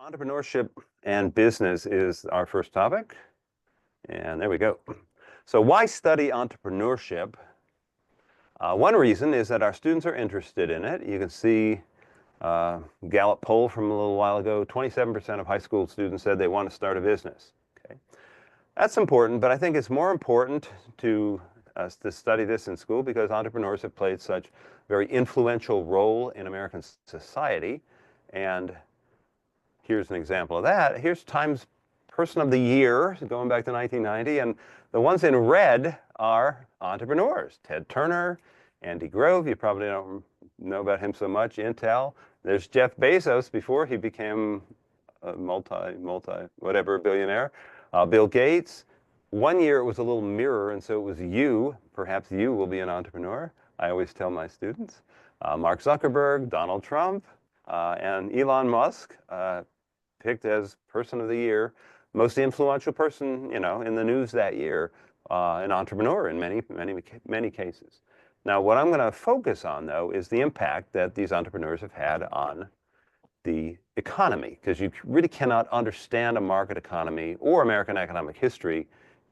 Entrepreneurship and business is our first topic, and there we go. So why study entrepreneurship? One reason is that our students are interested in it. You can see Gallup poll from a little while ago, 27% of high school students said they want to start a business. Okay, that's important, but I think it's more important to study this in school because entrepreneurs have played such a very influential role in American society. And here's an example of that. Here's Time's Person of the Year, going back to 1990, and the ones in red are entrepreneurs. Ted Turner, Andy Grove, you probably don't know about him so much, Intel. There's Jeff Bezos before he became a whatever billionaire. Bill Gates. One year it was a little mirror, and so it was you. Perhaps you will be an entrepreneur. I always tell my students. Mark Zuckerberg, Donald Trump, and Elon Musk, picked as Person of the Year, most influential person, in the news that year, an entrepreneur in many cases. Now, what I'm going to focus on, though, is the impact that these entrepreneurs have had on the economy, because you really cannot understand a market economy or American economic history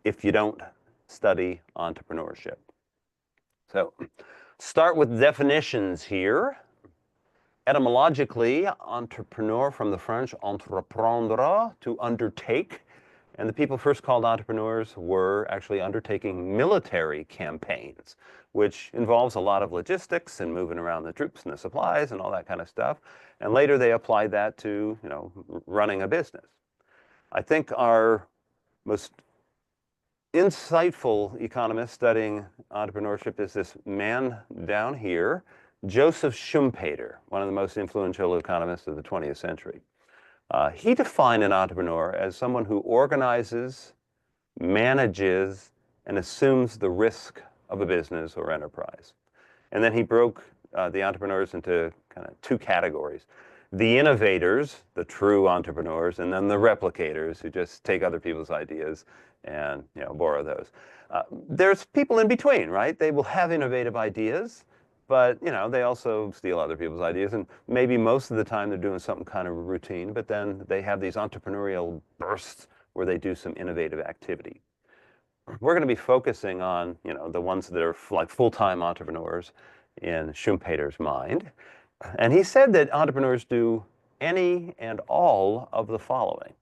if you don't study entrepreneurship. So, start with definitions here. Etymologically, entrepreneur from the French entreprendre, to undertake. And the people first called entrepreneurs were actually undertaking military campaigns, which involves a lot of logistics and moving around the troops and the supplies and all that kind of stuff. And later they applied that to, running a business. I think our most insightful economist studying entrepreneurship is this man down here, Joseph Schumpeter, one of the most influential economists of the 20th century. He defined an entrepreneur as someone who organizes, manages, and assumes the risk of a business or enterprise. And then he broke the entrepreneurs into kind of two categories. The innovators, the true entrepreneurs, and then the replicators who just take other people's ideas and borrow those. There's people in between, right? They will have innovative ideas, but they also steal other people's ideas, and maybe most of the time they're doing something kind of routine, but then they have these entrepreneurial bursts where they do some innovative activity. We're going to be focusing on the ones that are like full-time entrepreneurs in Schumpeter's mind. And he said that entrepreneurs do any and all of the following.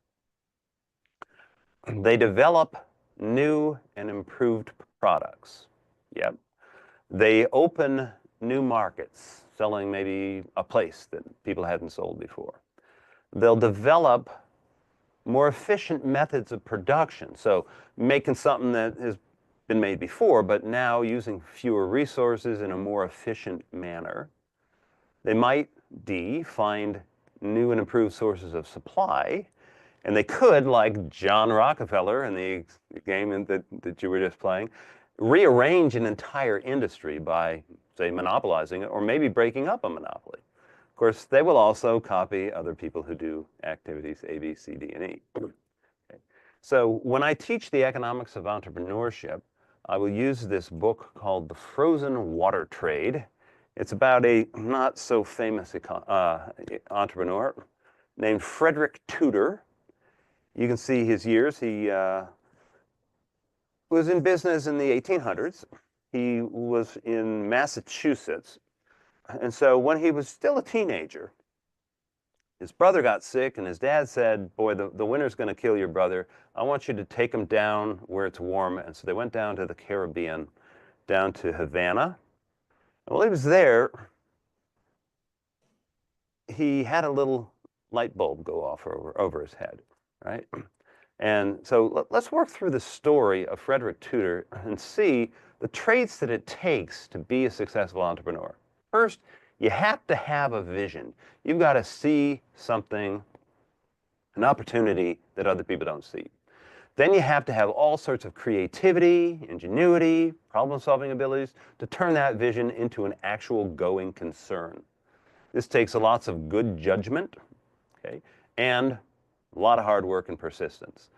They develop new and improved products. Yep. They open new markets, selling maybe a place that people hadn't sold before. They'll develop more efficient methods of production. So making something that has been made before, but now using fewer resources in a more efficient manner. They might, D, find new and improved sources of supply. And they could, like John Rockefeller in the game that you were just playing, rearrange an entire industry by, say, monopolizing it, or maybe breaking up a monopoly. Of course, they will also copy other people who do activities A, B, C, D, and E. Okay. So when I teach the economics of entrepreneurship, I will use this book called The Frozen Water Trade. It's about a not so famous entrepreneur named Frederick Tudor. You can see his years. He was in business in the 1800s. He was in Massachusetts. And so when he was still a teenager, his brother got sick, and his dad said, boy, the winter's going to kill your brother. I want you to take him down where it's warm. And so they went down to the Caribbean, down to Havana. And while he was there, he had a little light bulb go off over his head, right? And so let's work through the story of Frederick Tudor and see the traits that it takes to be a successful entrepreneur. First, you have to have a vision. You've got to see something, an opportunity that other people don't see. Then you have to have all sorts of creativity, ingenuity, problem-solving abilities to turn that vision into an actual going concern. This takes lots of good judgment, okay, and a lot of hard work and persistence.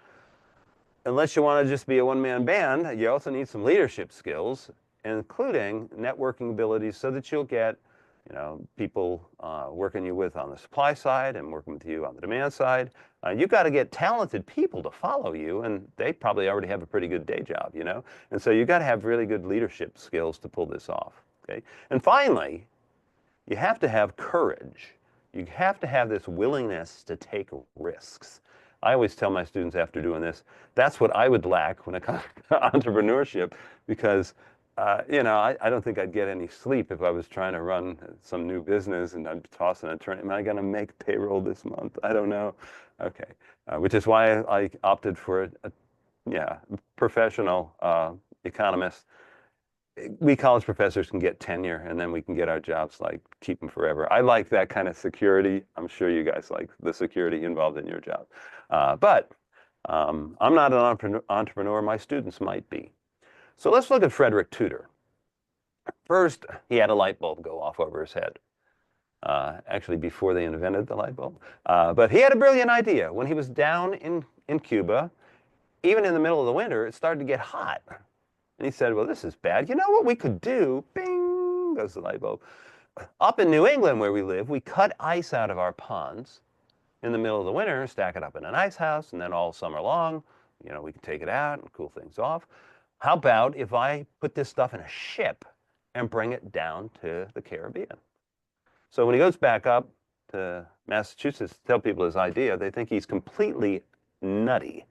Unless you want to just be a one-man band, you also need some leadership skills, including networking abilities so that you'll get People working you with on the supply side and working with you on the demand side. You've got to get talented people to follow you, and they probably already have a pretty good day job. And so you've got to have really good leadership skills to pull this off, okay? And finally, you have to have courage. You have to have this willingness to take risks. I always tell my students after doing this, that's what I would lack when it comes to entrepreneurship, because I don't think I'd get any sleep if I was trying to run some new business and I'm tossing and turning. Am I going to make payroll this month? I don't know. Okay, which is why I opted for a professional economist. We college professors can get tenure, and then we can get our jobs, like, keep them forever. I like that kind of security. I'm sure you guys like the security involved in your job. But I'm not an entrepreneur. My students might be. So let's look at Frederick Tudor. First, he had a light bulb go off over his head. Actually, before they invented the light bulb. But he had a brilliant idea. When he was down in Cuba, even in the middle of the winter, it started to get hot. And he said, well, this is bad. You know what we could do? Bing, goes the light bulb. Up in New England, where we live, we cut ice out of our ponds in the middle of the winter, stack it up in an ice house, and then all summer long, we can take it out and cool things off. How about if I put this stuff in a ship and bring it down to the Caribbean? So when he goes back up to Massachusetts to tell people his idea, they think he's completely nutty.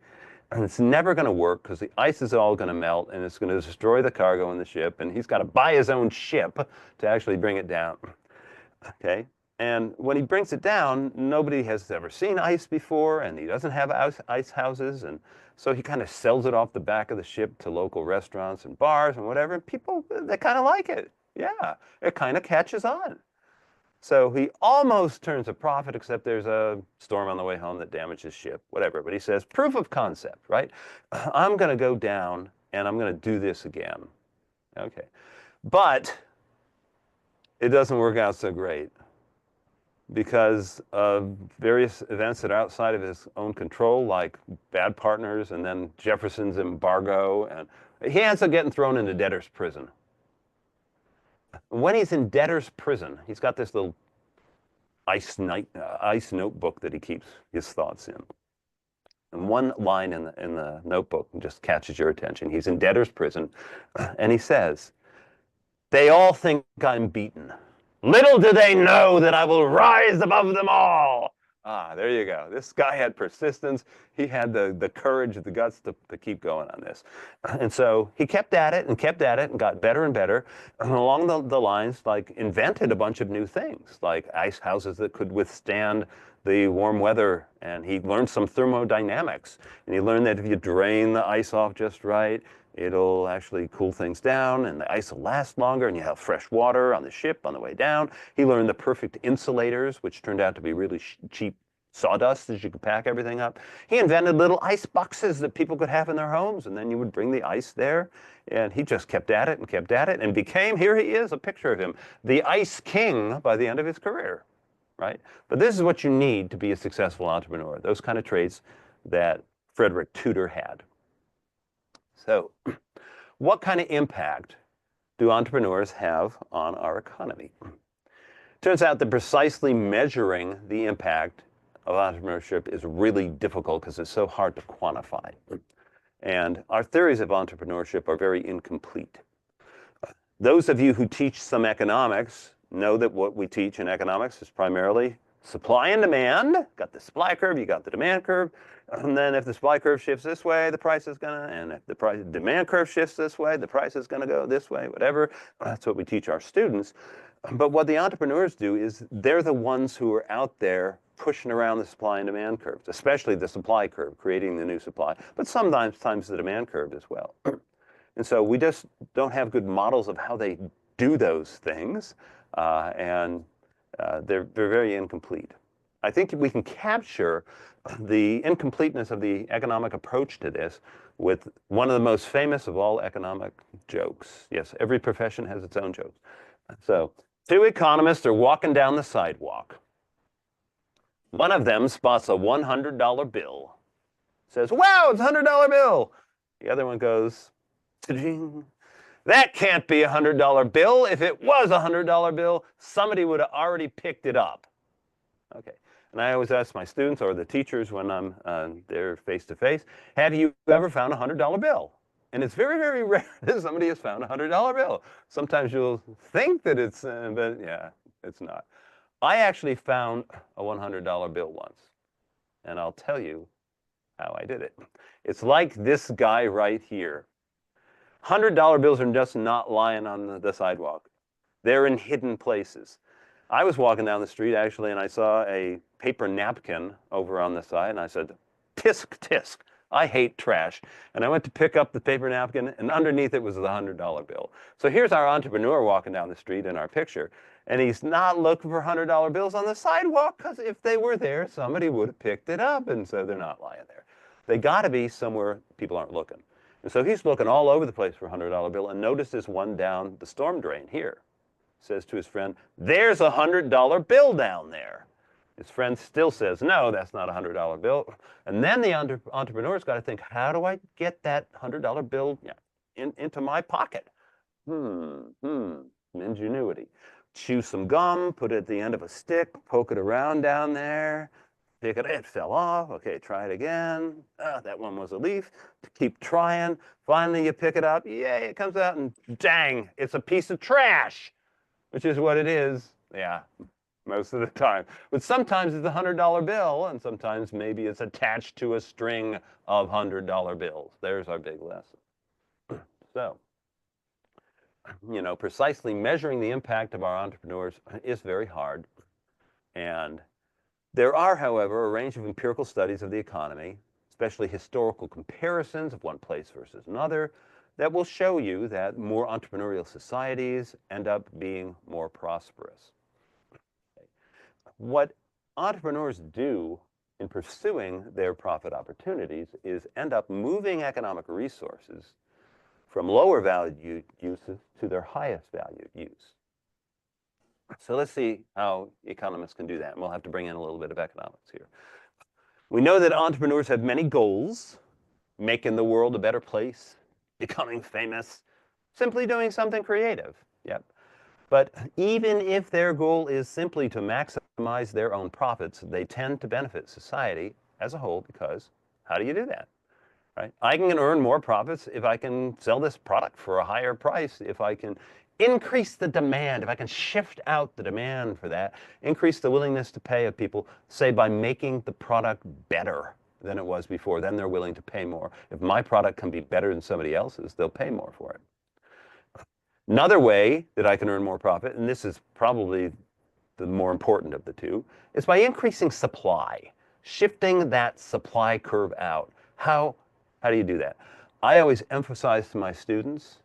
And it's never going to work because the ice is all going to melt and it's going to destroy the cargo in the ship. And he's got to buy his own ship to actually bring it down. Okay? And when he brings it down, nobody has ever seen ice before, and he doesn't have ice houses. And so he kind of sells it off the back of the ship to local restaurants and bars and whatever. And people, they kind of like it. Yeah, it kind of catches on. So he almost turns a profit, except there's a storm on the way home that damages his ship, whatever. But he says, proof of concept, right? I'm going to go down and I'm going to do this again. Okay. But it doesn't work out so great because of various events that are outside of his own control, like bad partners and then Jefferson's embargo. And he ends up getting thrown into debtor's prison. When he's in debtor's prison, he's got this little ice notebook that he keeps his thoughts in. And one line in the notebook just catches your attention. He's in debtor's prison, and he says, "They all think I'm beaten. Little do they know that I will rise above them all." Ah, there you go. This guy had persistence. He had the courage, the guts to keep going on this. And so he kept at it and kept at it and got better and better. And along the lines, like, invented a bunch of new things, like ice houses that could withstand the warm weather. And he learned some thermodynamics. And he learned that if you drain the ice off just right, it'll actually cool things down and the ice will last longer and you have fresh water on the ship on the way down. He learned the perfect insulators, which turned out to be really cheap sawdust as you could pack everything up. He invented little ice boxes that people could have in their homes, and then you would bring the ice there. And he just kept at it and kept at it and became, here he is, a picture of him, the Ice King by the end of his career, right? But this is what you need to be a successful entrepreneur, those kind of traits that Frederick Tudor had. So what kind of impact do entrepreneurs have on our economy? Turns out that precisely measuring the impact of entrepreneurship is really difficult because it's so hard to quantify. And our theories of entrepreneurship are very incomplete. Those of you who teach some economics know that what we teach in economics is primarily supply and demand. Got the supply curve, you got the demand curve. And then if the supply curve shifts this way, the price is going to, and if the demand curve shifts this way, the price is going to go this way, whatever. That's what we teach our students. But what the entrepreneurs do is they're the ones who are out there pushing around the supply and demand curves, especially the supply curve, creating the new supply, but sometimes the demand curve as well. And so we just don't have good models of how they do those things, and they're very incomplete. I think we can capture the incompleteness of the economic approach to this with one of the most famous of all economic jokes. Yes, every profession has its own jokes. So, two economists are walking down the sidewalk. One of them spots a $100 bill. Says, "Wow, it's a $100 bill." The other one goes, "Ta-ding." That can't be a $100 bill. If it was a $100 bill, somebody would have already picked it up. Okay. And I always ask my students or the teachers when I'm there face to face, have you ever found a $100 bill? And it's very, very rare that somebody has found a $100 bill. Sometimes you'll think that it's, but yeah, it's not. I actually found a $100 bill once, and I'll tell you how I did it. It's like this guy right here. $100 bills are just not lying on the sidewalk. They're in hidden places. I was walking down the street actually, and I saw a paper napkin over on the side, and I said, tisk, tisk, I hate trash. And I went to pick up the paper napkin, and underneath it was the $100 bill. So here's our entrepreneur walking down the street in our picture, and he's not looking for $100 bills on the sidewalk, because if they were there, somebody would have picked it up, and so they're not lying there. They got to be somewhere people aren't looking. And so he's looking all over the place for a $100 bill, and notices one down the storm drain here. Says to his friend, there's a $100 bill down there. His friend still says, no, that's not a $100 bill. And then the entrepreneur's got to think, how do I get that $100 bill into my pocket? Ingenuity. Chew some gum, put it at the end of a stick, poke it around down there, pick it, it fell off. Okay, try it again. That one was a leaf. Keep trying. Finally, you pick it up. Yay, it comes out, and dang, it's a piece of trash. Which is what it is, yeah, most of the time. But sometimes it's a $100 bill, and sometimes maybe it's attached to a string of $100 bills. There's our big lesson. So, precisely measuring the impact of our entrepreneurs is very hard. And there are, however, a range of empirical studies of the economy, especially historical comparisons of one place versus another, that will show you that more entrepreneurial societies end up being more prosperous. What entrepreneurs do in pursuing their profit opportunities is end up moving economic resources from lower valued uses to their highest valued use. So let's see how economists can do that. And we'll have to bring in a little bit of economics here. We know that entrepreneurs have many goals: making the world a better place, becoming famous, simply doing something creative. Yep. But even if their goal is simply to maximize their own profits, they tend to benefit society as a whole, because how do you do that? Right? I can earn more profits if I can sell this product for a higher price, if I can increase the demand, if I can shift out the demand for that, increase the willingness to pay of people, say by making the product better than it was before, then they're willing to pay more. If my product can be better than somebody else's, they'll pay more for it. Another way that I can earn more profit, and this is probably the more important of the two, is by increasing supply, shifting that supply curve out. How do you do that? I always emphasize to my students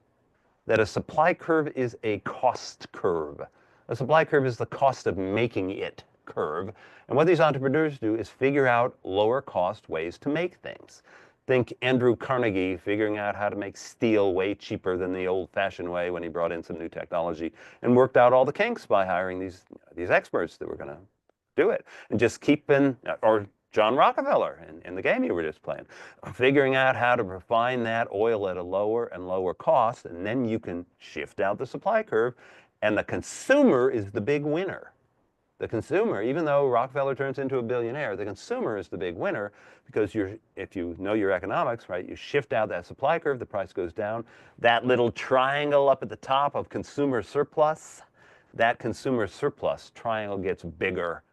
that a supply curve is a cost curve. A supply curve is the cost of making it curve. And what these entrepreneurs do is figure out lower cost ways to make things. Think Andrew Carnegie figuring out how to make steel way cheaper than the old-fashioned way when he brought in some new technology and worked out all the kinks by hiring these experts that were going to do it. And just keeping, or John Rockefeller in the game you were just playing, figuring out how to refine that oil at a lower and lower cost, and then you can shift out the supply curve, and the consumer is the big winner. The consumer, even though Rockefeller turns into a billionaire, the consumer is the big winner, because if you know your economics, right, you shift out that supply curve, the price goes down. That little triangle up at the top of consumer surplus, that consumer surplus triangle gets bigger.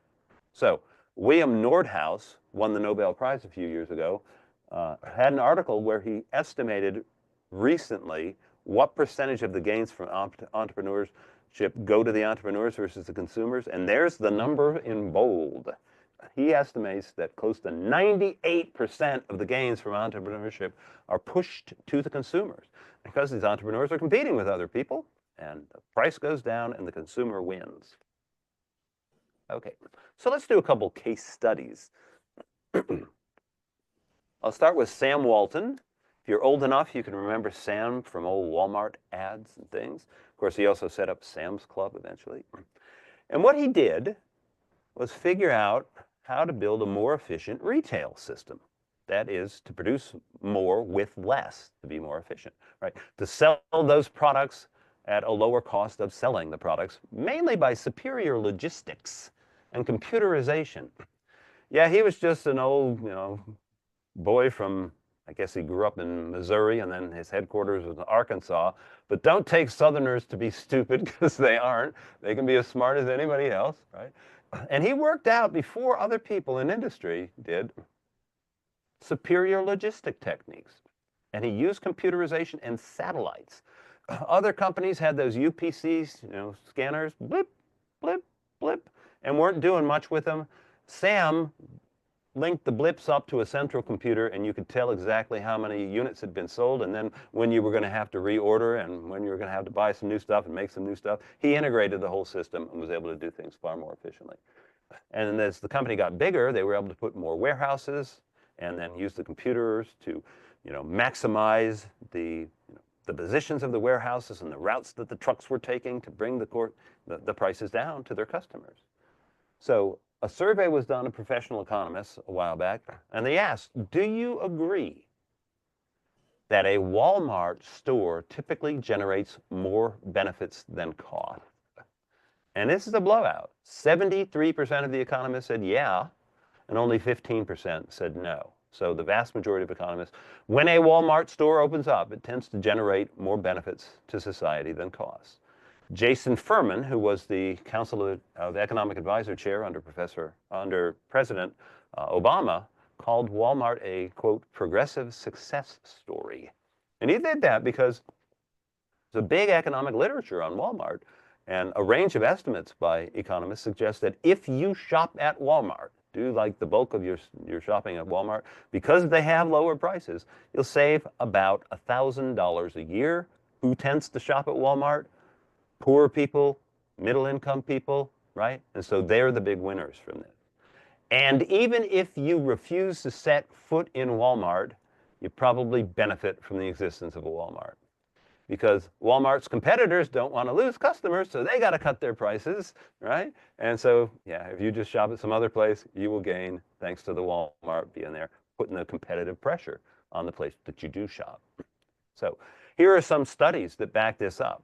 So William Nordhaus won the Nobel Prize a few years ago, had an article where he estimated recently what percentage of the gains from entrepreneurship go to the entrepreneurs versus the consumers, and there's the number in bold. He estimates that close to 98% of the gains from entrepreneurship are pushed to the consumers, because these entrepreneurs are competing with other people, and the price goes down and the consumer wins. Okay, so let's do a couple case studies. I'll start with Sam Walton. If you're old enough, you can remember Sam from old Walmart ads and things. Of course, he also set up Sam's Club eventually. And what he did was figure out how to build a more efficient retail system. That is to produce more with less, to be more efficient, right? To sell those products at a lower cost of selling the products, mainly by superior logistics and computerization. Yeah, he was just an old, boy from, I guess he grew up in Missouri and then his headquarters was in Arkansas. But don't take Southerners to be stupid because they aren't. They can be as smart as anybody else, right? And he worked out before other people in industry did superior logistic techniques. And he used computerization and satellites. Other companies had those UPCs, scanners, blip, blip, blip, and weren't doing much with them. Sam linked the blips up to a central computer, and you could tell exactly how many units had been sold, and then when you were going to have to reorder and when you were going to have to buy some new stuff and make some new stuff. He integrated the whole system and was able to do things far more efficiently. And as the company got bigger, they were able to put more warehouses and then use the computers to, maximize the positions of the warehouses and the routes that the trucks were taking to bring the prices down to their customers. So a survey was done of professional economists a while back, and they asked, do you agree that a Walmart store typically generates more benefits than cost? And this is a blowout. 73% of the economists said yeah, and only 15% said no. So the vast majority of economists, when a Walmart store opens up, it tends to generate more benefits to society than costs. Jason Furman, who was the Council of Economic Advisor chair under President Obama, called Walmart a, quote, progressive success story. And he did that because there's a big economic literature on Walmart, and a range of estimates by economists suggest that if you shop at Walmart, do like the bulk of your shopping at Walmart, because they have lower prices, you'll save about $1,000 a year. Who tends to shop at Walmart? Poor people, middle-income people, right? And so they're the big winners from this. And even if you refuse to set foot in Walmart, you probably benefit from the existence of a Walmart. Because Walmart's competitors don't want to lose customers, so they got to cut their prices, right? And so, yeah, if you just shop at some other place, you will gain thanks to the Walmart being there, putting the competitive pressure on the place that you do shop. So here are some studies that back this up.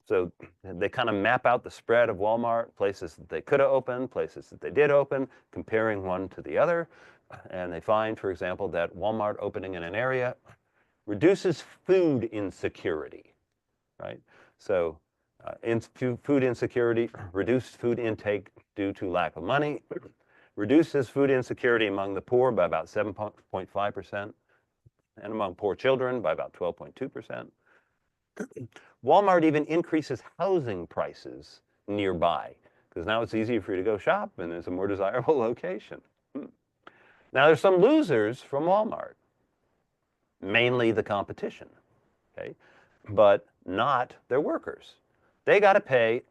So they kind of map out the spread of Walmart, places that they could have opened, places that they did open, comparing one to the other. And they find, for example, that Walmart opening in an area reduces food insecurity, right? So food insecurity, reduced food intake due to lack of money, reduces food insecurity among the poor by about 7.5%, and among poor children by about 12.2%. Walmart even increases housing prices nearby, because now it's easier for you to go shop and it's a more desirable location. Now there's some losers from Walmart. Mainly the competition, okay? But not their workers. They got to pay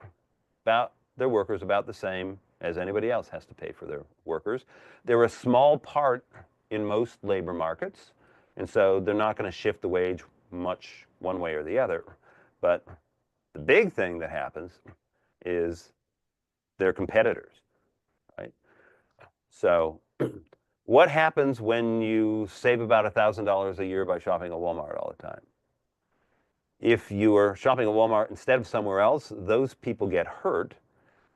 their workers about the same as anybody else has to pay for their workers. They're a small part in most labor markets, and so they're not going to shift the wage much one way or the other. But the big thing that happens is their competitors, right? So what happens when you save about $1,000 a year by shopping at Walmart all the time? If you are shopping at Walmart instead of somewhere else, those people get hurt.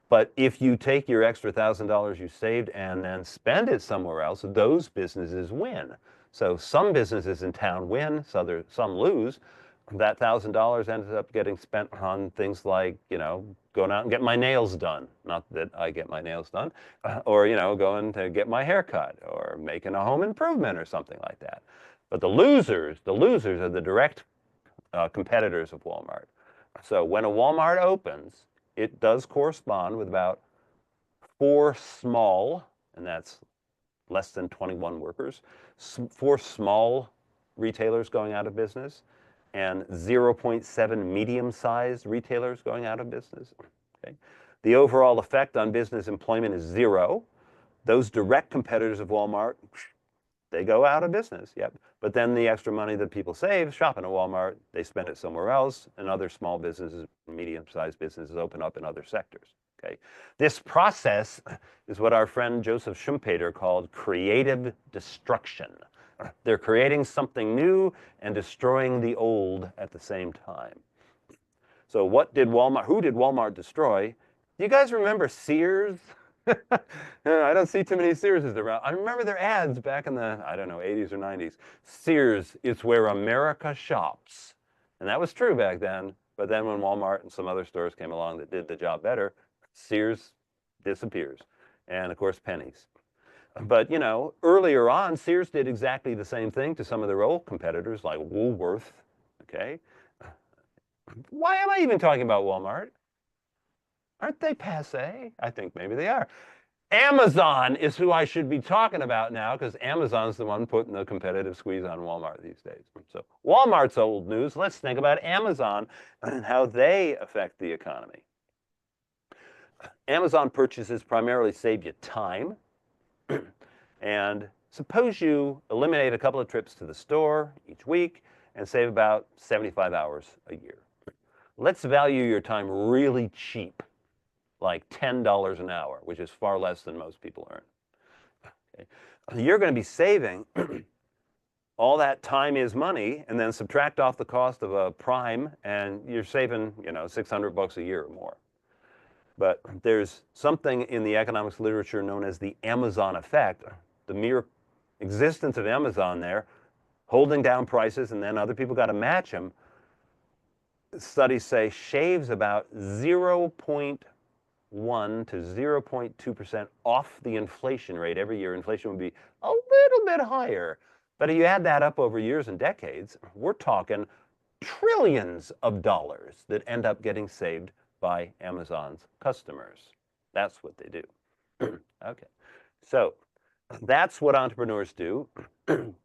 But if you take your extra $1,000 you saved and then spend it somewhere else, those businesses win. So some businesses in town win, so some lose. That $1,000 ends up getting spent on things like, going out and get my nails done. Not that I get my nails done. Or, going to get my hair cut or making a home improvement or something like that. But the losers are the direct competitors of Walmart. So when a Walmart opens, it does correspond with about 4 small, and that's less than 21 workers, 4 small retailers going out of business, and 0.7 medium-sized retailers going out of business. Okay? The overall effect on business employment is 0. Those direct competitors of Walmart, they go out of business, yep. But then the extra money that people save shopping at Walmart, they spend it somewhere else, and other small businesses, medium-sized businesses open up in other sectors. Okay? This process is what our friend Joseph Schumpeter called creative destruction. They're creating something new and destroying the old at the same time. So who did Walmart destroy? Do you guys remember Sears? I don't see too many Searses around. I remember their ads back in the, I don't know, 80s or 90s. Sears, it's where America shops. And that was true back then. But then when Walmart and some other stores came along that did the job better, Sears disappears. And of course, Penny's. But, earlier on, Sears did exactly the same thing to some of their old competitors like Woolworth, okay? Why am I even talking about Walmart? Aren't they passé? I think maybe they are. Amazon is who I should be talking about now because Amazon's the one putting the competitive squeeze on Walmart these days. So Walmart's old news. Let's think about Amazon and how they affect the economy. Amazon purchases primarily save you time. And suppose you eliminate a couple of trips to the store each week and save about 75 hours a year. Let's value your time really cheap, like $10 an hour, which is far less than most people earn. Okay. You're going to be saving all that time is money, and then subtract off the cost of a prime, and you're saving, $600 a year or more. But there's something in the economics literature known as the Amazon effect, the mere existence of Amazon there, holding down prices, and then other people got to match them. Studies say shaves about 0.1 to 0.2% off the inflation rate every year. Inflation would be a little bit higher. But if you add that up over years and decades, we're talking trillions of dollars that end up getting saved by Amazon's customers. That's what they do. Okay, so that's what entrepreneurs do.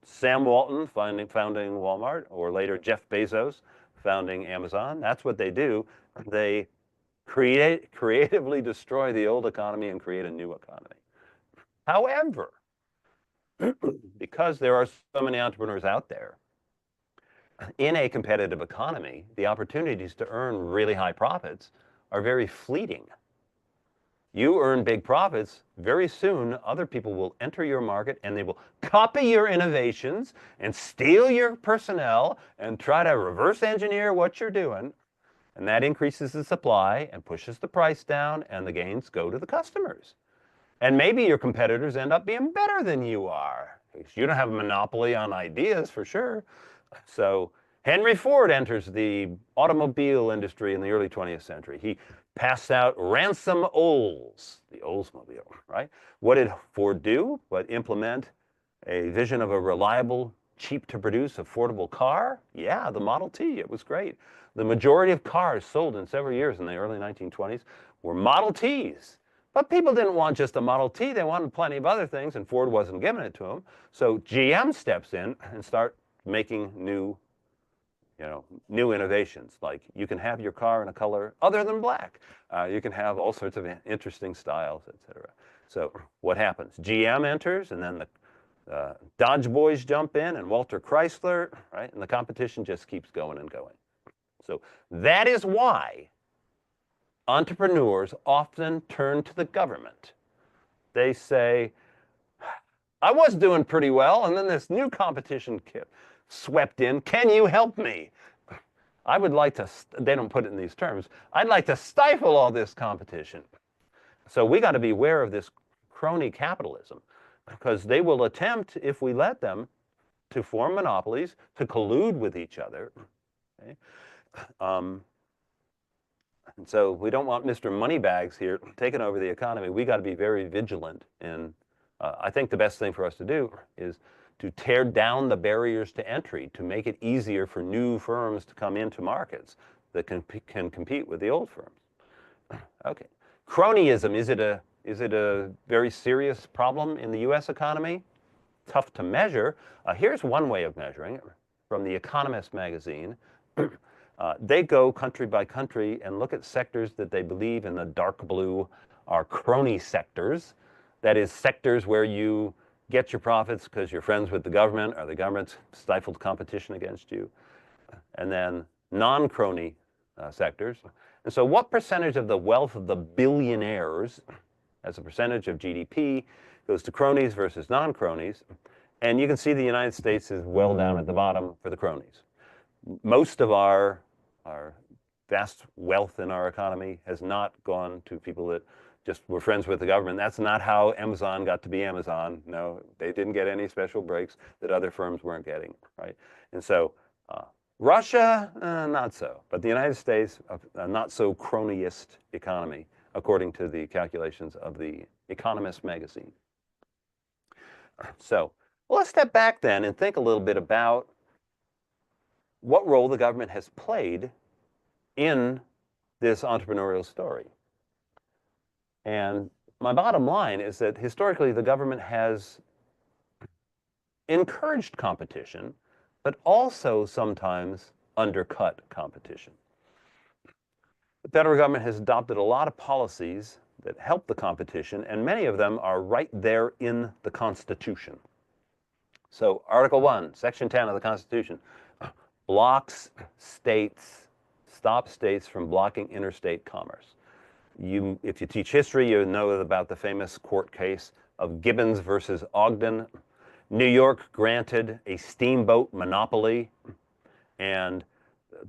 Sam Walton founding Walmart, or later Jeff Bezos founding Amazon, that's what they do. They creatively destroy the old economy and create a new economy. However, because there are so many entrepreneurs out there, in a competitive economy, the opportunities to earn really high profits are very fleeting. You earn big profits, very soon other people will enter your market and they will copy your innovations and steal your personnel and try to reverse engineer what you're doing. And that increases the supply and pushes the price down, and the gains go to the customers. And maybe your competitors end up being better than you are. You don't have a monopoly on ideas for sure. So Henry Ford enters the automobile industry in the early 20th century. He passed out ransom Olds, the Oldsmobile, right? What did Ford do? But implement a vision of a reliable, cheap to produce, affordable car? Yeah, the Model T, it was great. The majority of cars sold in several years in the early 1920s were Model Ts. But people didn't want just a Model T, they wanted plenty of other things, and Ford wasn't giving it to them. So GM steps in and start making new innovations. Like you can have your car in a color other than black. You can have all sorts of interesting styles, etc. So what happens? GM enters, and then the Dodge boys jump in, and Walter Chrysler, right? And the competition just keeps going and going. So that is why entrepreneurs often turn to the government. They say, I was doing pretty well, and then this new competition swept in. Can you help me? I would like to, they don't put it in these terms, I'd like to stifle all this competition. So we got to be aware of this crony capitalism, because they will attempt, if we let them, to form monopolies, to collude with each other. Okay? And so we don't want Mr. Moneybags here taking over the economy. We got to be very vigilant. And I think the best thing for us to do is to tear down the barriers to entry, to make it easier for new firms to come into markets that can compete with the old firms. Okay. Cronyism, is it a very serious problem in the US economy? Tough to measure. Here's one way of measuring it from The Economist magazine. They go country by country and look at sectors that they believe in the dark blue are crony sectors. That is, sectors where you get your profits because you're friends with the government or the government's stifled competition against you. And then non-crony sectors. And so what percentage of the wealth of the billionaires as a percentage of GDP goes to cronies versus non-cronies? And you can see the United States is well down at the bottom for the cronies. Most of our vast wealth in our economy has not gone to people that just were friends with the government. That's not how Amazon got to be Amazon. No, they didn't get any special breaks that other firms weren't getting, right? And so Russia, not so. But the United States, a not so cronyist economy, according to the calculations of the Economist magazine. So well, let's step back then and think a little bit about what role the government has played in this entrepreneurial story. And my bottom line is that historically the government has encouraged competition, but also sometimes undercut competition. The federal government has adopted a lot of policies that help the competition, and many of them are right there in the Constitution. So Article 1, Section 10 of the Constitution blocks states, stops states from blocking interstate commerce. If you teach history, you know about the famous court case of Gibbons versus Ogden. New York granted a steamboat monopoly, and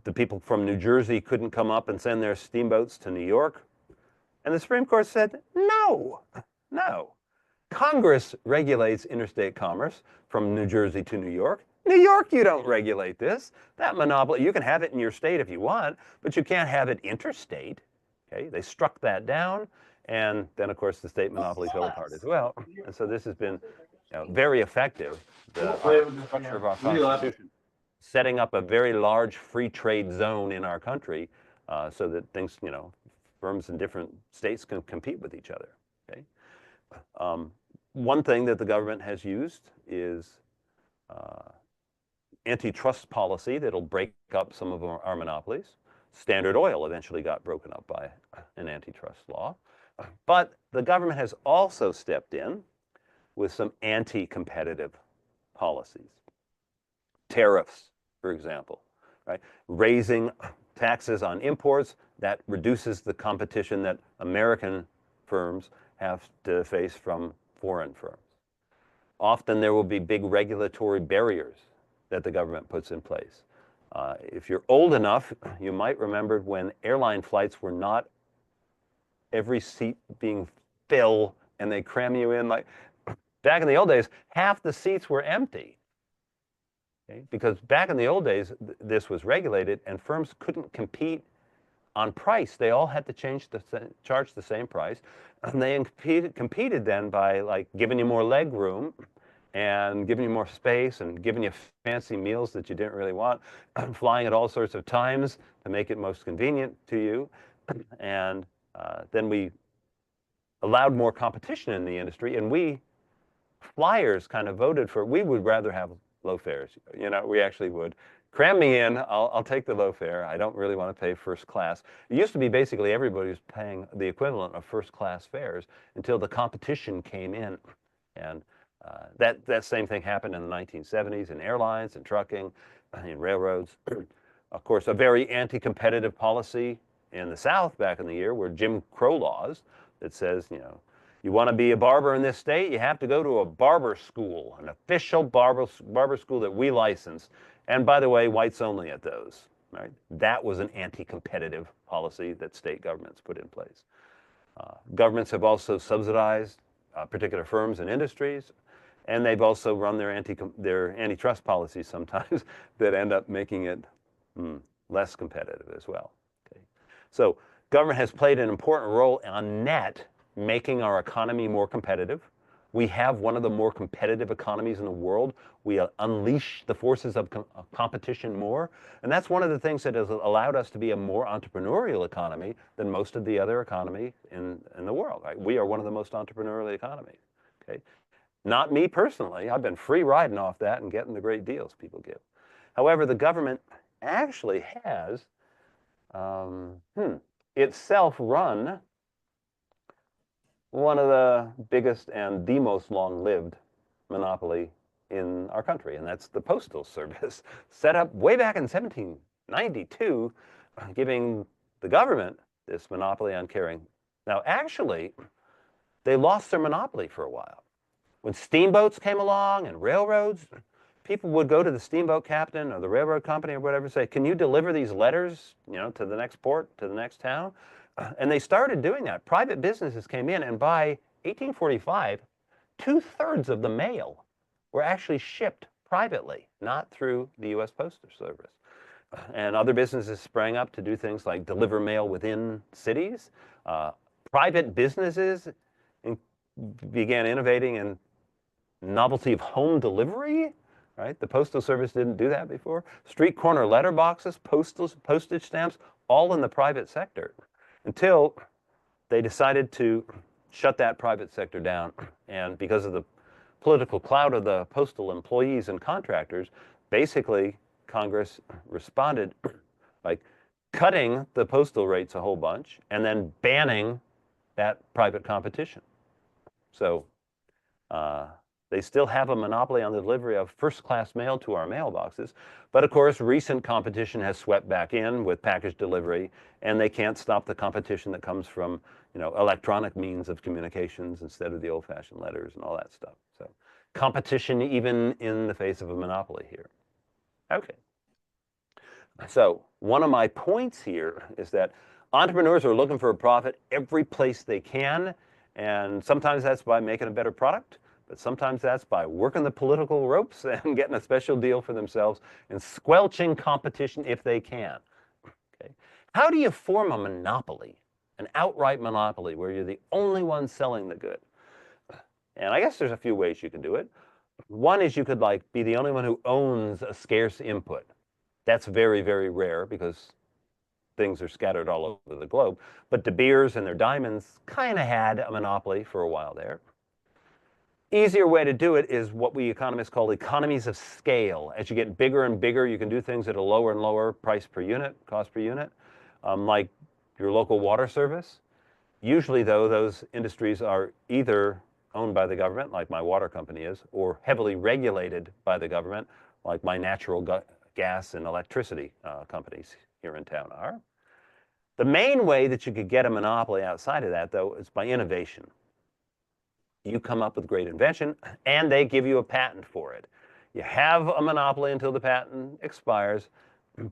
the people from New Jersey couldn't come up and send their steamboats to New York. And the Supreme Court said, no, no. Congress regulates interstate commerce from New Jersey to New York. New York, you don't regulate this. That monopoly, you can have it in your state if you want, but you can't have it interstate. Okay, they struck that down, and then of course the state monopoly fell apart as well. And so this has been very effective, the structure of our Constitution, setting up a very large free trade zone in our country so that things, firms in different states can compete with each other. Okay. One thing that the government has used is antitrust policy that'll break up some of our monopolies. Standard Oil eventually got broken up by an antitrust law. But the government has also stepped in with some anti-competitive policies. Tariffs, for example, right? Raising taxes on imports, that reduces the competition that American firms have to face from foreign firms. Often there will be big regulatory barriers that the government puts in place. If you're old enough, you might remember when airline flights were not every seat being full and they cram you in. Like back in the old days, half the seats were empty. Okay? Because back in the old days, this was regulated and firms couldn't compete on price. They all had to charge the same price. And they competed then by giving you more leg room and giving you more space and giving you fancy meals that you didn't really want, flying at all sorts of times to make it most convenient to you. And then we allowed more competition in the industry, and we flyers kind of voted for, we would rather have low fares. We actually would. Cram me in, I'll take the low fare. I don't really want to pay first class. It used to be basically everybody was paying the equivalent of first class fares until the competition came in. And that same thing happened in the 1970s in airlines and trucking, in railroads. Of course, a very anti-competitive policy in the South back in the year were Jim Crow laws that says, you want to be a barber in this state, you have to go to a barber school, an official barber school that we license. And by the way, whites only at those. Right? That was an anti-competitive policy that state governments put in place. Governments have also subsidized particular firms and industries, and they've also run their antitrust policies sometimes that end up making it less competitive as well. Okay? So government has played an important role on net making our economy more competitive. We have one of the more competitive economies in the world. We unleash the forces of competition more. And that's one of the things that has allowed us to be a more entrepreneurial economy than most of the other economies in the world. Right? We are one of the most entrepreneurial economies. Okay? Not me personally. I've been free riding off that and getting the great deals people give. However, the government actually has itself run one of the biggest and the most long-lived monopoly in our country, and that's the Postal Service, set up way back in 1792, giving the government this monopoly on carrying. Now, actually, they lost their monopoly for a while. When steamboats came along and railroads, people would go to the steamboat captain or the railroad company or whatever and say, can you deliver these letters, to the next port, to the next town? And they started doing that. Private businesses came in, and by 1845, 2/3 of the mail were actually shipped privately, not through the U.S. Postal Service. And other businesses sprang up to do things like deliver mail within cities. Private businesses began innovating in novelty of home delivery, right? The Postal Service didn't do that before. Street corner letter boxes, postage stamps, all in the private sector, until they decided to shut that private sector down. And because of the political clout of the postal employees and contractors, basically Congress responded by cutting the postal rates a whole bunch and then banning that private competition. So they still have a monopoly on the delivery of first-class mail to our mailboxes. But of course, recent competition has swept back in with package delivery, and they can't stop the competition that comes from, electronic means of communications instead of the old-fashioned letters and all that stuff. So competition even in the face of a monopoly here. Okay. So one of my points here is that entrepreneurs are looking for a profit every place they can, and sometimes that's by making a better product. But sometimes that's by working the political ropes and getting a special deal for themselves and squelching competition if they can. Okay. How do you form a monopoly, an outright monopoly, where you're the only one selling the good? And I guess there's a few ways you can do it. One is you could be the only one who owns a scarce input. That's very, very rare because things are scattered all over the globe. But De Beers and their diamonds kind of had a monopoly for a while there. Easier way to do it is what we economists call economies of scale. As you get bigger and bigger, you can do things at a lower and lower price per unit, cost per unit, like your local water service. Usually, though, those industries are either owned by the government, like my water company is, or heavily regulated by the government, like my natural gas and electricity companies here in town are. The main way that you could get a monopoly outside of that, though, is by innovation. You come up with great invention, and they give you a patent for it. You have a monopoly until the patent expires,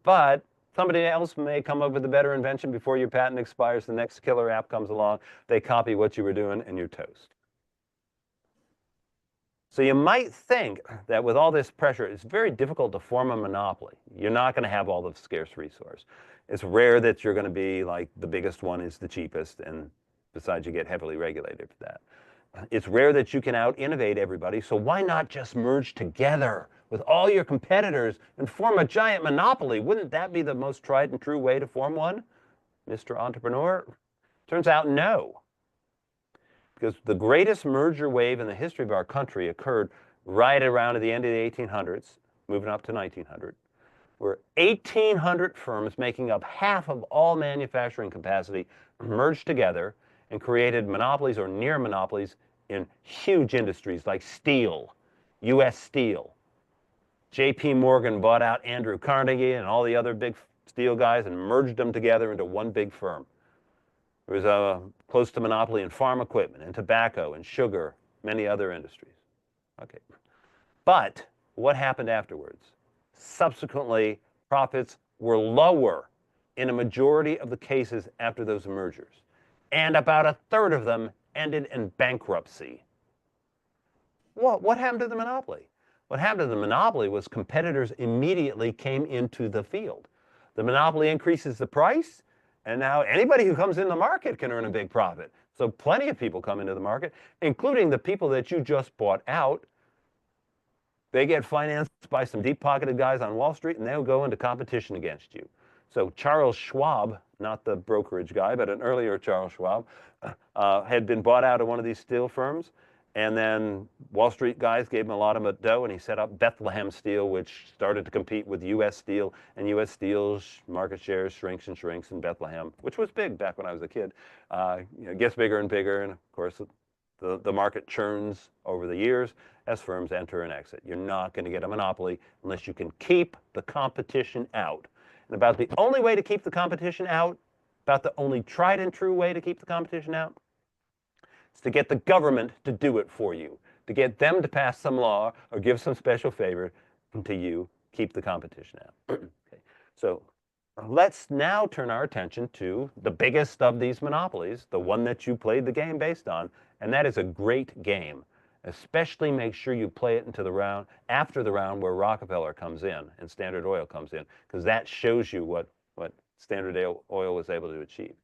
but somebody else may come up with a better invention before your patent expires. The next killer app comes along, they copy what you were doing, and you're toast. So you might think that with all this pressure, it's very difficult to form a monopoly. You're not going to have all the scarce resource. It's rare that you're going to be like the biggest one is the cheapest, and besides, you get heavily regulated for that. It's rare that you can out-innovate everybody, so why not just merge together with all your competitors and form a giant monopoly? Wouldn't that be the most tried and true way to form one, Mr. Entrepreneur? Turns out no. Because the greatest merger wave in the history of our country occurred right around at the end of the 1800s, moving up to 1900, where 1,800 firms making up half of all manufacturing capacity merged together and created monopolies or near monopolies in huge industries like steel, U.S. Steel. J.P. Morgan bought out Andrew Carnegie and all the other big steel guys and merged them together into one big firm. There was a close to monopoly in farm equipment and tobacco and sugar, many other industries. Okay. But what happened afterwards? Subsequently, profits were lower in a majority of the cases after those mergers. And about 1/3 of them ended in bankruptcy. What happened to the monopoly? What happened to the monopoly was competitors immediately came into the field. The monopoly increases the price, and now anybody who comes in the market can earn a big profit. So plenty of people come into the market, including the people that you just bought out. They get financed by some deep-pocketed guys on Wall Street, and they'll go into competition against you. So Charles Schwab, not the brokerage guy, but an earlier Charles Schwab, had been bought out of one of these steel firms. And then Wall Street guys gave him a lot of dough, and he set up Bethlehem Steel, which started to compete with U.S. Steel. And U.S. Steel's market share shrinks and shrinks in Bethlehem, which was big back when I was a kid. It gets bigger and bigger, and of course, the market churns over the years as firms enter and exit. You're not going to get a monopoly unless you can keep the competition out. And about the only way to keep the competition out about the only tried and true way to keep the competition out? It's to get the government to do it for you, to get them to pass some law or give some special favor to you, keep the competition out. Okay. So let's now turn our attention to the biggest of these monopolies, the one that you played the game based on, and that is a great game. Especially make sure you play it into the round, after the round where Rockefeller comes in and Standard Oil comes in, because that shows you what Standard Oil was able to achieve.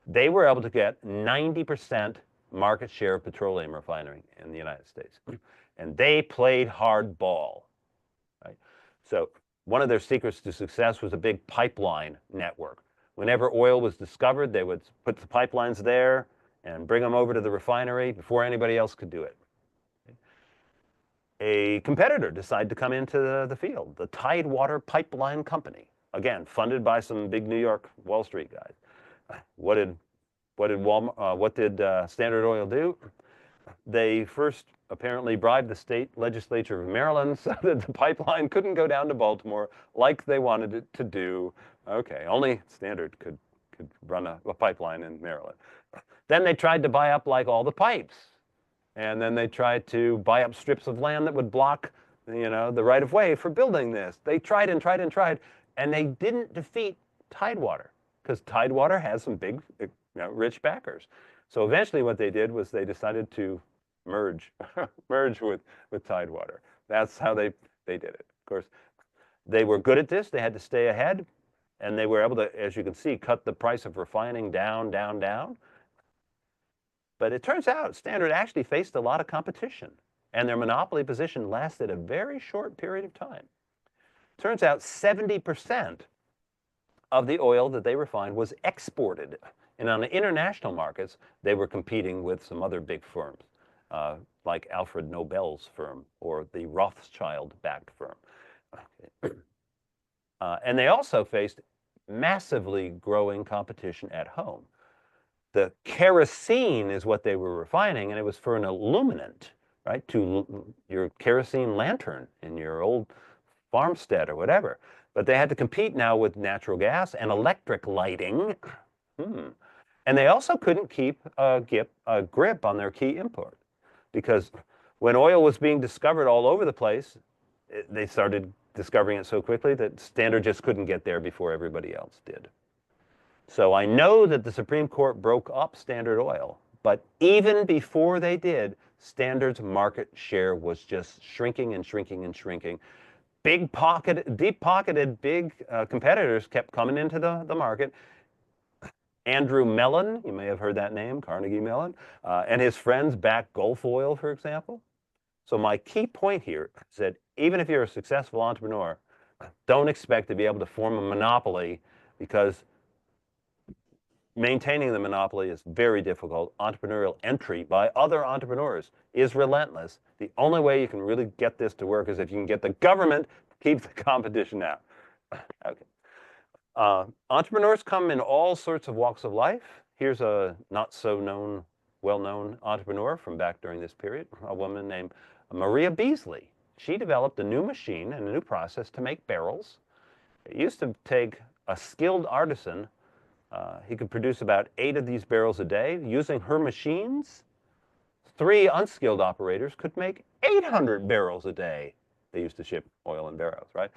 They were able to get 90% market share of petroleum refining in the United States. And they played hardball. Right? So one of their secrets to success was a big pipeline network. Whenever oil was discovered, they would put the pipelines there and bring them over to the refinery before anybody else could do it. A competitor decided to come into the field, the Tidewater Pipeline Company, again funded by some big New York Wall Street guys. What did Standard Oil do? They first apparently bribed the state legislature of Maryland so that the pipeline couldn't go down to Baltimore like they wanted it to do. Okay, only Standard could run a pipeline in Maryland. Then they tried to buy up like all the pipes. And then they tried to buy up strips of land that would block, the right of way for building this. They tried and tried and tried, and they didn't defeat Tidewater because Tidewater has some big, rich backers. So eventually, what they did was they decided to merge with Tidewater. That's how they did it. Of course, they were good at this. They had to stay ahead, and they were able to, as you can see, cut the price of refining down, down, down. But it turns out Standard actually faced a lot of competition, and their monopoly position lasted a very short period of time. Turns out 70% of the oil that they refined was exported. And on the international markets, they were competing with some other big firms, like Alfred Nobel's firm or the Rothschild-backed firm. And they also faced massively growing competition at home. The kerosene is what they were refining, and it was for an illuminant, right, to your kerosene lantern in your old farmstead or whatever. But they had to compete now with natural gas and electric lighting. And they also couldn't keep a grip on their key import, because when oil was being discovered all over the place, they started discovering it so quickly that Standard just couldn't get there before everybody else did. So I know that the Supreme Court broke up Standard Oil, but even before they did, Standard's market share was just shrinking and shrinking and shrinking. Deep-pocketed big competitors kept coming into the market. Andrew Mellon, you may have heard that name, Carnegie Mellon, and his friends backed Gulf Oil, for example. So my key point here is that even if you're a successful entrepreneur, don't expect to be able to form a monopoly, because maintaining the monopoly is very difficult. Entrepreneurial entry by other entrepreneurs is relentless. The only way you can really get this to work is if you can get the government to keep the competition out. Okay. Entrepreneurs come in all sorts of walks of life. Here's a not so well-known entrepreneur from back during this period, a woman named Maria Beasley. She developed a new machine and a new process to make barrels. It used to take a skilled artisan. He could produce about 8 of these barrels a day. Using her machines, 3 unskilled operators could make 800 barrels a day. They used to ship oil in barrels, right?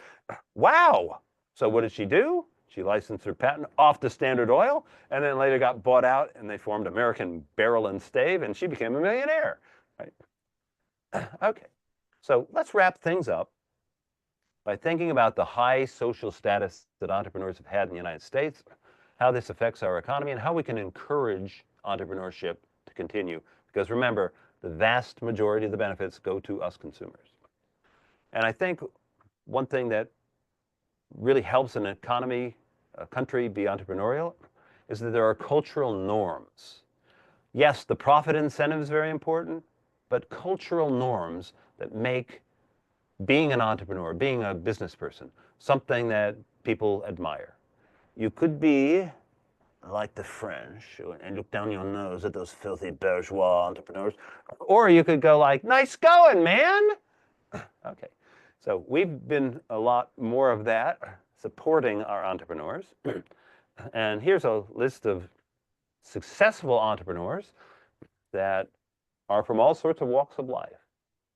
Wow! So what did she do? She licensed her patent off to Standard Oil, and then later got bought out, and they formed American Barrel and Stave, and she became a millionaire, right? Okay, so let's wrap things up by thinking about the high social status that entrepreneurs have had in the United States, how this affects our economy, and how we can encourage entrepreneurship to continue. Because remember, the vast majority of the benefits go to us consumers. And I think one thing that really helps an economy, a country be entrepreneurial, is that there are cultural norms. Yes, the profit incentive is very important, but cultural norms that make being an entrepreneur, being a business person, something that people admire. You could be like the French and look down your nose at those filthy bourgeois entrepreneurs, or you could go like, nice going, man. Okay, so we've been a lot more of that, supporting our entrepreneurs. And here's a list of successful entrepreneurs that are from all sorts of walks of life.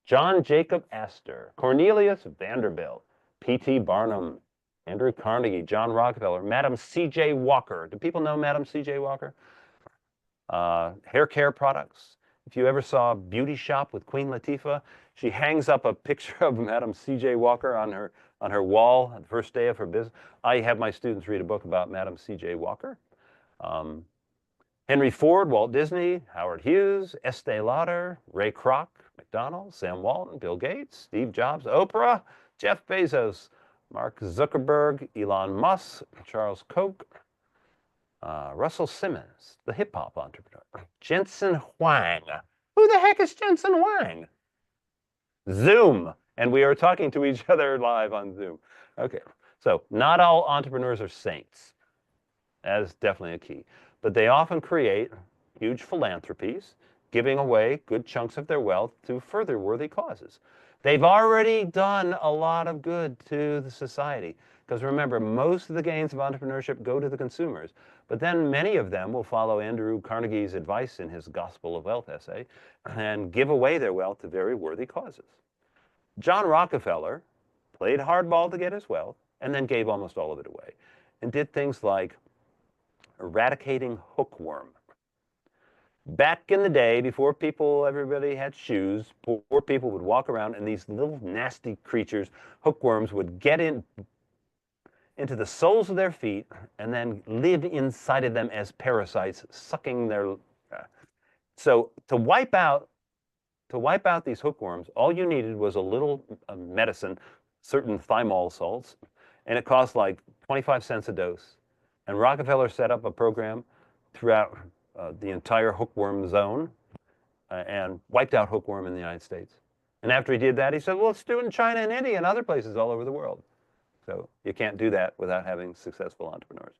John Jacob Astor, Cornelius Vanderbilt, P.T. Barnum, Andrew Carnegie, John Rockefeller, Madam C.J. Walker. Do people know Madam C.J. Walker? Hair care products. If you ever saw Beauty Shop with Queen Latifah, she hangs up a picture of Madam C.J. Walker on her wall on the first day of her business. I have my students read a book about Madam C.J. Walker. Henry Ford, Walt Disney, Howard Hughes, Estee Lauder, Ray Kroc, McDonald's, Sam Walton, Bill Gates, Steve Jobs, Oprah, Jeff Bezos, Mark Zuckerberg, Elon Musk, Charles Koch, Russell Simmons, the hip-hop entrepreneur, Jensen Huang. Who the heck is Jensen Huang? Zoom. And we are talking to each other live on Zoom. Okay, so not all entrepreneurs are saints. That is definitely a key. But they often create huge philanthropies, giving away good chunks of their wealth to further worthy causes. They've already done a lot of good to the society. Because remember, most of the gains of entrepreneurship go to the consumers. But then many of them will follow Andrew Carnegie's advice in his Gospel of Wealth essay and give away their wealth to very worthy causes. John Rockefeller played hardball to get his wealth and then gave almost all of it away and did things like eradicating hookworm. Back in the day, before everybody had shoes, poor people would walk around and these little nasty creatures, hookworms, would get into the soles of their feet and then live inside of them as parasites, sucking their... So to wipe out these hookworms, all you needed was a little medicine, certain thymol salts, and it cost like 25 cents a dose. And Rockefeller set up a program throughout the entire hookworm zone and wiped out hookworm in the United States. And after he did that, he said, well, let's do it in China and India and other places all over the world. So you can't do that without having successful entrepreneurs.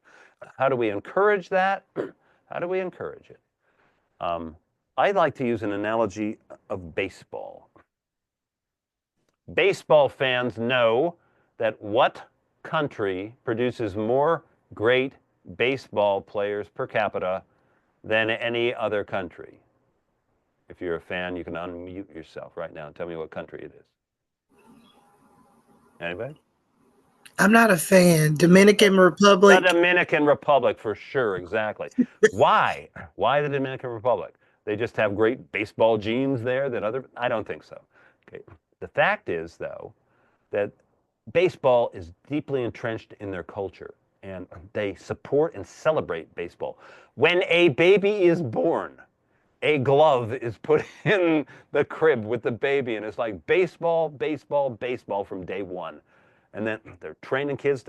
How do we encourage that? How do we encourage it? I like to use an analogy of baseball. Baseball fans know that what country produces more great baseball players per capita than any other country? If you're a fan, you can unmute yourself right now and tell me what country it is. Anybody? I'm not a fan. Dominican Republic. The Dominican Republic, for sure, exactly. Why? Why the Dominican Republic? They just have great baseball genes there that I don't think so. Okay. The fact is, though, that baseball is deeply entrenched in their culture, and they support and celebrate baseball. When a baby is born, a glove is put in the crib with the baby, and it's like baseball, baseball, baseball from day one. And then they're training kids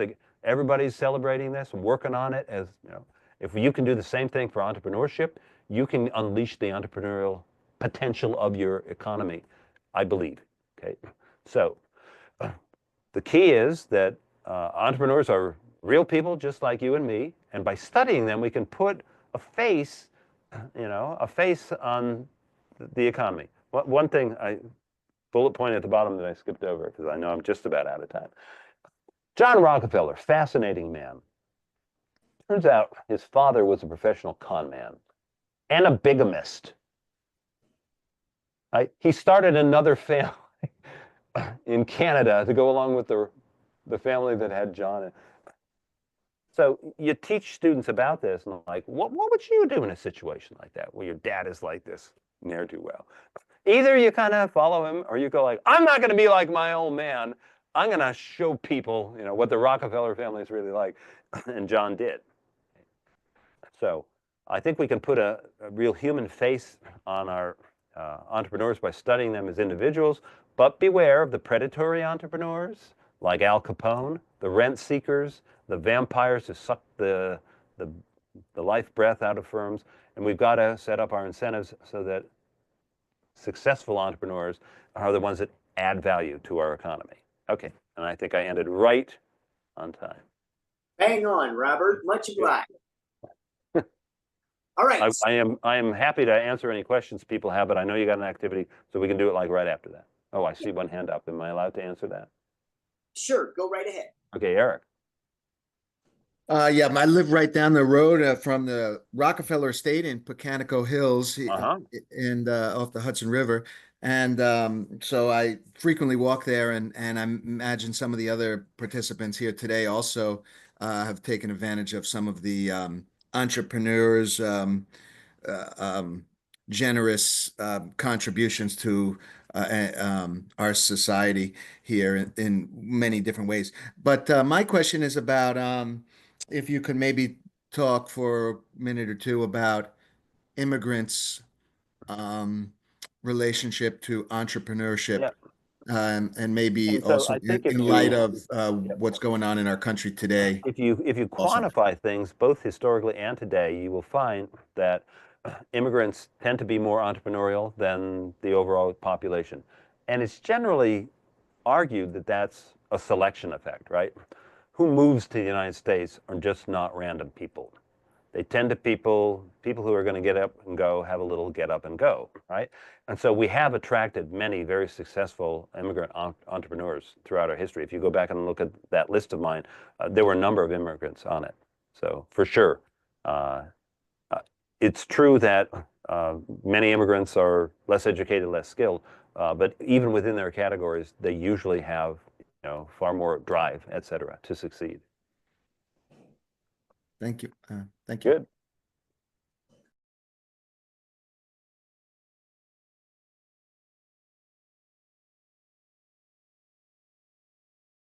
everybody's celebrating this and working on it. As you know, if you can do the same thing for entrepreneurship, you can unleash the entrepreneurial potential of your economy, I believe. Okay, so the key is that entrepreneurs are real people just like you and me, and by studying them, we can put a face, a face on the economy. One thing bullet point at the bottom that I skipped over because I know I'm just about out of time. John Rockefeller, fascinating man. Turns out his father was a professional con man and a bigamist. Right? He started another family in Canada to go along with the family that had John. So you teach students about this and like, what would you do in a situation like that where your dad is like this ne'er-do-well? Either you kind of follow him or you go like, I'm not going to be like my old man. I'm going to show people, what the Rockefeller family is really like. And John did. So I think we can put a real human face on our entrepreneurs by studying them as individuals, but beware of the predatory entrepreneurs like Al Capone, the rent seekers, the vampires who suck the life breath out of firms. And we've got to set up our incentives so that successful entrepreneurs are the ones that add value to our economy. Okay, and I think I ended right on time. Hang on, Robert. Much obliged. All right. I am happy to answer any questions people have, but I know you got an activity, so we can do it like right after that. Oh, I see one hand up. Am I allowed to answer that? Sure, go right ahead. Okay, Eric. Yeah, I live right down the road from the Rockefeller Estate in Pecanico Hills Uh-huh. and off the Hudson River. And so I frequently walk there, and I imagine some of the other participants here today also have taken advantage of some of the entrepreneurs' uh, um, generous contributions to our society here in many different ways. But my question is about if you could maybe talk for a minute or two about immigrants' um, relationship to entrepreneurship, Yeah. and maybe And so also I think if in light you of Yep. what's going on in our country today. if you Also, quantify things both historically and today, you will find that immigrants tend to be more entrepreneurial than the overall population. And it's generally argued that that's a selection effect, right? Who moves to the United States are just not random people. They tend to people who are going to get up and go, have a little get up and go, right? And so we have attracted many very successful immigrant entrepreneurs throughout our history. If you go back and look at that list of mine, there were a number of immigrants on it. So for sure, uh, uh, it's true that many immigrants are less educated, less skilled, but even within their categories, they usually have far more drive, et cetera, to succeed. thank you. Thank you. Good.